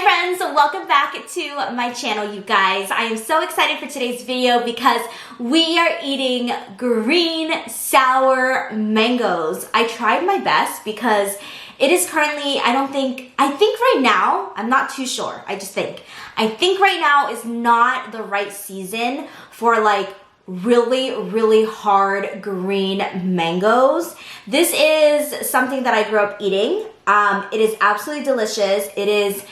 friends, welcome back to my channel, you guys. I am so excited for today's video because we are eating green sour mangoes. I tried my best because it is currently, I think right now, I'm not too sure, I think right now is not the right season for like really hard green mangoes. This is something that I grew up eating. It is absolutely delicious. It is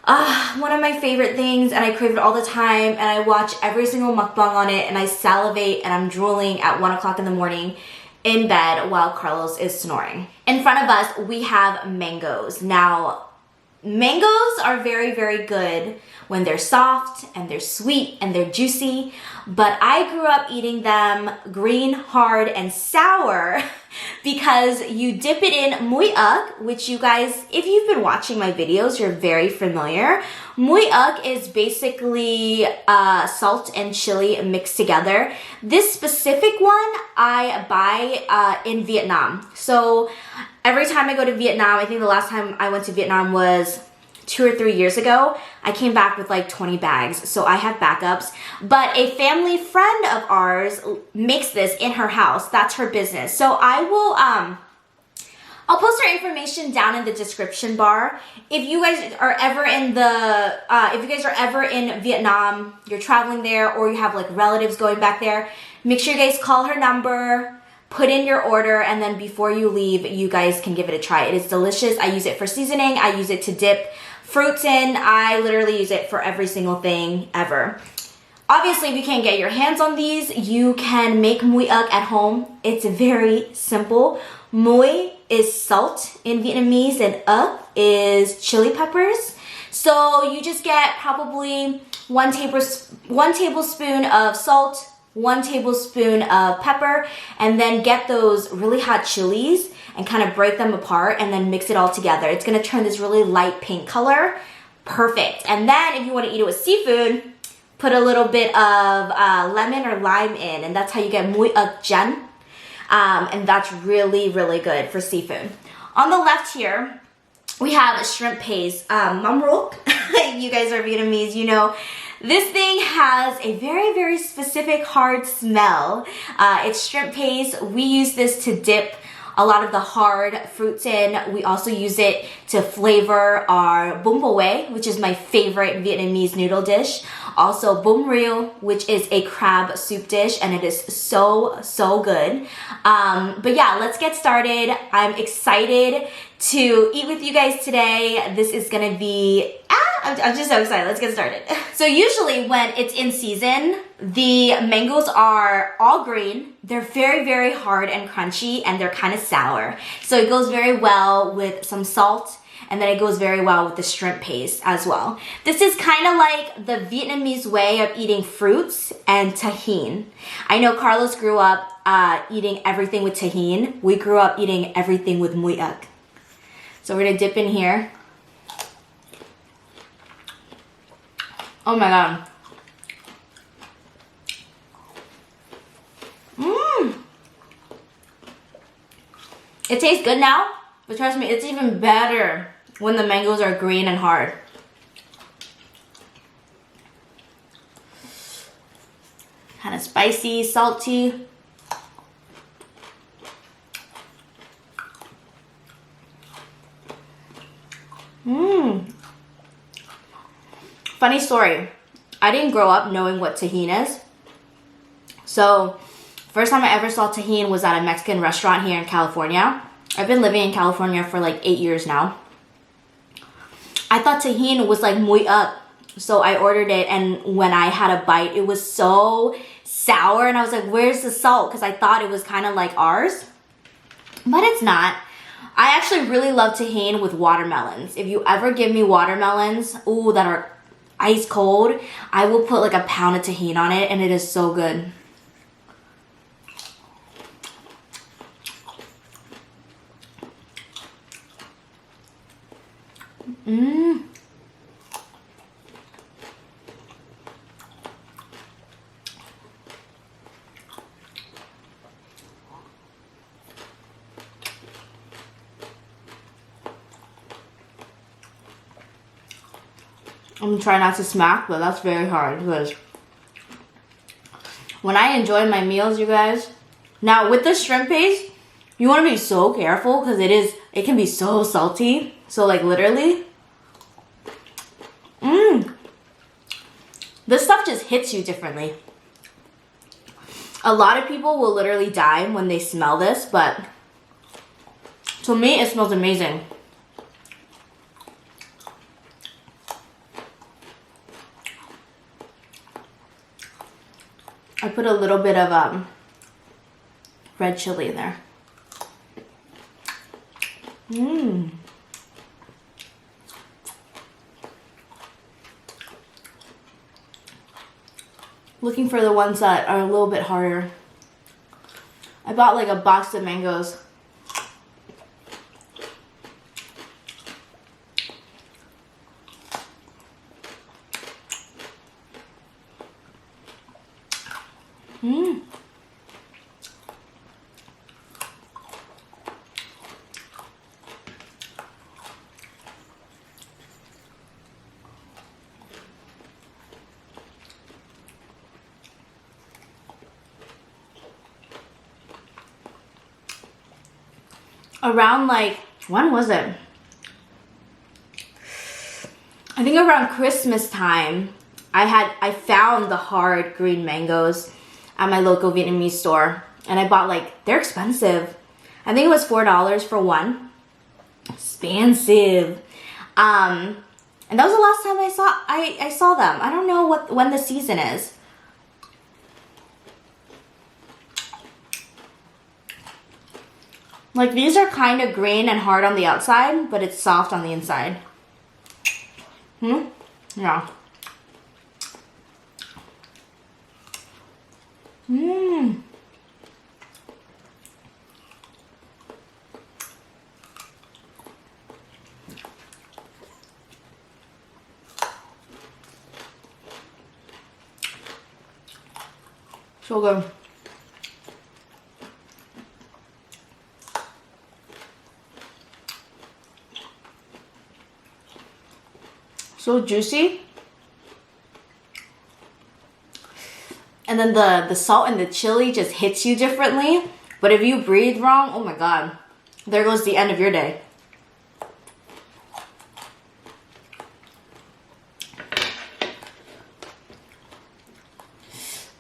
one of my favorite things, and I crave it all the time, and I watch every single mukbang on it, and I salivate and I'm drooling at 1 o'clock in the morning in bed while Carlos is snoring. In front of us, we have mangoes. Now, mangoes are very good when they're soft and they're sweet and they're juicy, but I grew up eating them green, hard, and sour because you dip it in muoii, which you guys, if you've been watching my videos, you're very familiar. Muoii is basically salt and chili mixed together. This specific one I buy in Vietnam. So every time I go to Vietnam, I think the last time I went to Vietnam was 2 or 3 years ago. I came back with like 20 bags, so I have backups. But a family friend of ours makes this in her house. That's her business. So I will, I'll post her information down in the description bar. If you guys are ever in Vietnam, you're traveling there, or you have like relatives going back there, make sure you guys call her number, put in your order, and then before you leave, you guys can give it a try. It is delicious. I use it for seasoning. I use it to dip fruits in. I literally use it for every single thing ever. Obviously, if you can't get your hands on these, you can make muoii at home. It's very simple. Muoii is salt in Vietnamese, and is chili peppers. So you just get probably one tablespoon of salt, 1 tablespoon of pepper, and then get those really hot chilies and kind of break them apart and then mix it all together. It's gonna turn this really light pink color. Perfect. And then if you want to eat it with seafood, put a little bit of lemon or lime in, and that's how you get muoii jan. And that's really good for seafood. On the left here, we have shrimp paste. Mam Ruoc. You guys are Vietnamese, you know. This thing has a very specific hard smell. It's shrimp paste. We use this to dip a lot of the hard fruits in. We also use it to flavor our bún bò, which is my favorite Vietnamese noodle dish. Also bún riêu, which is a crab soup dish, and it is so good. But yeah, let's get started. I'm excited to eat with you guys today. This is gonna be, I'm just so excited. Let's get started. So usually when it's in season, the mangoes are all green. They're very hard and crunchy, and they're kind of sour. So it goes very well with some salt, and then it goes very well with the shrimp paste as well. This is kind of like the Vietnamese way of eating fruits and Tajin. I know Carlos grew up eating everything with Tajin. We grew up eating everything with muoii. So we're gonna dip in here. Oh my god. It tastes good now, but trust me, it's even better when the mangoes are green and hard. Kind of spicy, salty. Funny story. I didn't grow up knowing what Tajin is. So, first time I ever saw Tajin was at a Mexican restaurant here in California. I've been living in California for like 8 years now. I thought Tajin was like muoii, so I ordered it, and when I had a bite, it was so sour, and I was like, where's the salt? Because I thought it was kind of like ours, but it's not. I actually really love Tajin with watermelons. If you ever give me watermelons, ooh, that are ice cold, I will put like a pound of Tajin on it, and it is so good. I'm trying not to smack, but that's very hard because when I enjoy my meals, you guys. Now with the shrimp paste, you want to be so careful because it can be so salty. So like literally, this stuff just hits you differently. A lot of people will literally die when they smell this, but to me, it smells amazing. I put a little bit of red chili in there. Looking for the ones that are a little bit harder. I bought like a box of mangoes. Around like, when was it? I think around Christmas time, I found the hard green mangoes at my local Vietnamese store. And I bought like, they're expensive. I think it was $4 for one. Expensive. And that was the last time I saw them. I don't know when the season is. Like these are kind of green and hard on the outside, but it's soft on the inside. Yeah. So good. So juicy. And then the salt and the chili just hits you differently. But if you breathe wrong, oh my god, there goes the end of your day.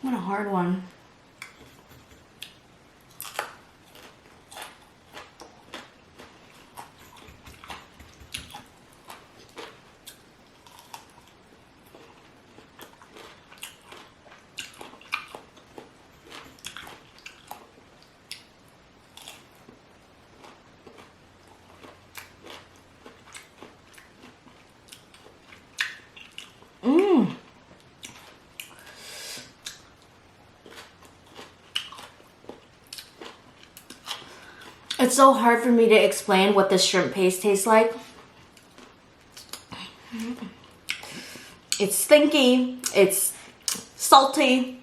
What a hard one. It's so hard for me to explain what the shrimp paste tastes like. It's stinky, it's salty,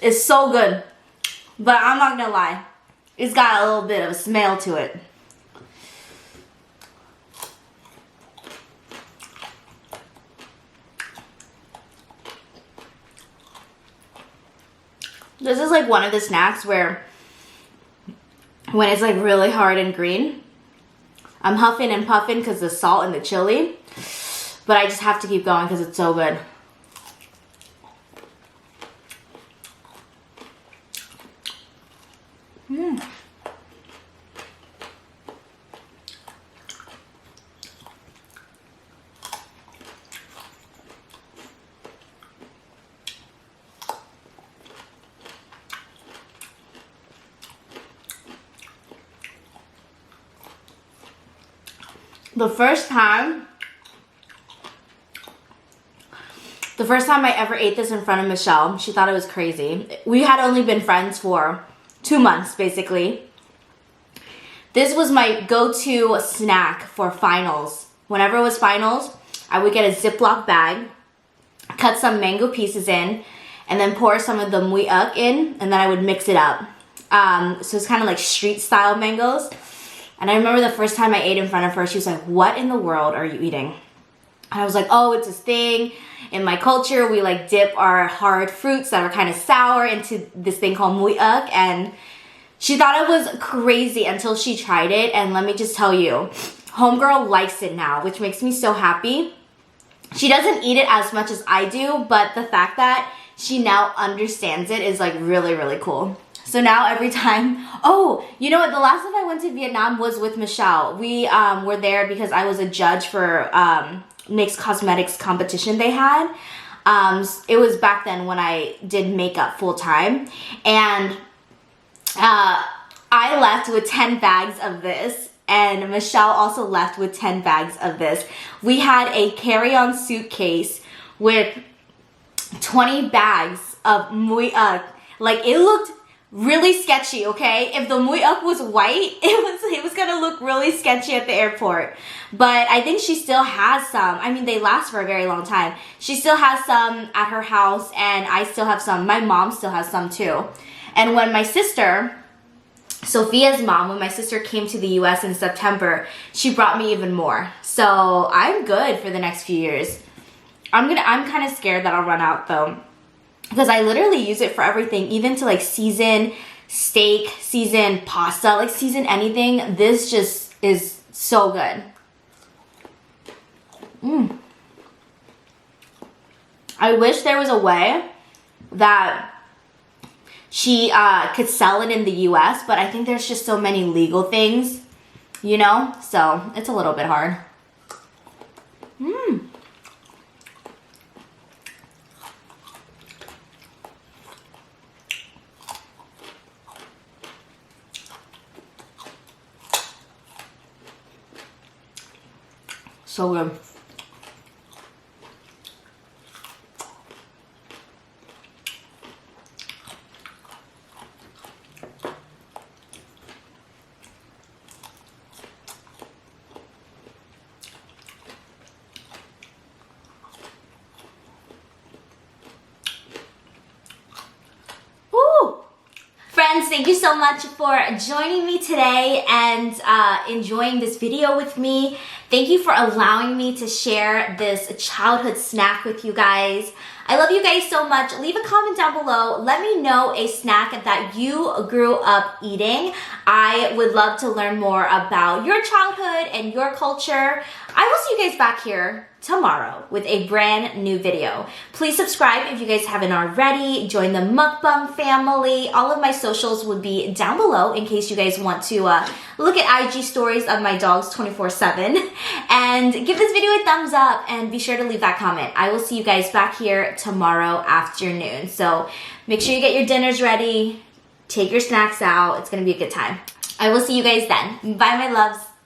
it's so good. But I'm not gonna lie, it's got a little bit of a smell to it. This is like one of the snacks where when it's like really hard and green, I'm huffing and puffing because the salt and the chili, but I just have to keep going because it's so good. The first time I ever ate this in front of Michelle, she thought it was crazy. We had only been friends for 2 months, basically. This was my go-to snack for finals. Whenever it was finals, I would get a Ziploc bag, cut some mango pieces in, and then pour some of the Muoii in, and then I would mix it up. So it's kind of like street-style mangoes. And I remember the first time I ate in front of her, she was like, "What in the world are you eating?" And I was like, oh, it's this thing. In my culture, we like dip our hard fruits that are kind of sour into this thing called Muoii. And she thought it was crazy until she tried it. And let me just tell you, homegirl likes it now, which makes me so happy. She doesn't eat it as much as I do, but the fact that she now understands it is like really, really cool. So now every time, oh, you know what? The last time I went to Vietnam was with Michelle. We were there because I was a judge for NYX Cosmetics competition they had. It was back then when I did makeup full time. And I left with 10 bags of this. And Michelle also left with 10 bags of this. We had a carry-on suitcase with 20 bags of Muoii. Like, it looked really sketchy, okay? If the Muoii was white, it was gonna look really sketchy at the airport. But I think she still has some. I mean, they last for a very long time. She still has some at her house, and I still have some. My mom still has some too. And when my sister, Sophia's mom, when my sister came to the US in September, she brought me even more. So I'm good for the next few years. I'm kind of scared that I'll run out though, because I literally use it for everything, even to like season steak, season pasta, like season anything. This just is so good. I wish there was a way that she could sell it in the US, but I think there's just so many legal things, you know? So it's a little bit hard. So good. Friends, thank you so much for joining me today and enjoying this video with me. Thank you for allowing me to share this childhood snack with you guys. I love you guys so much. Leave a comment down below. Let me know a snack that you grew up eating. I would love to learn more about your childhood and your culture. I will see you guys back here tomorrow with a brand new video. Please subscribe if you guys haven't already. Join the mukbang family. All of my socials would be down below in case you guys want to look at IG stories of my dogs 24/7. And give this video a thumbs up and be sure to leave that comment. I will see you guys back here tomorrow afternoon. So make sure you get your dinners ready. Take your snacks out. It's gonna be a good time. I will see you guys then. Bye, my loves.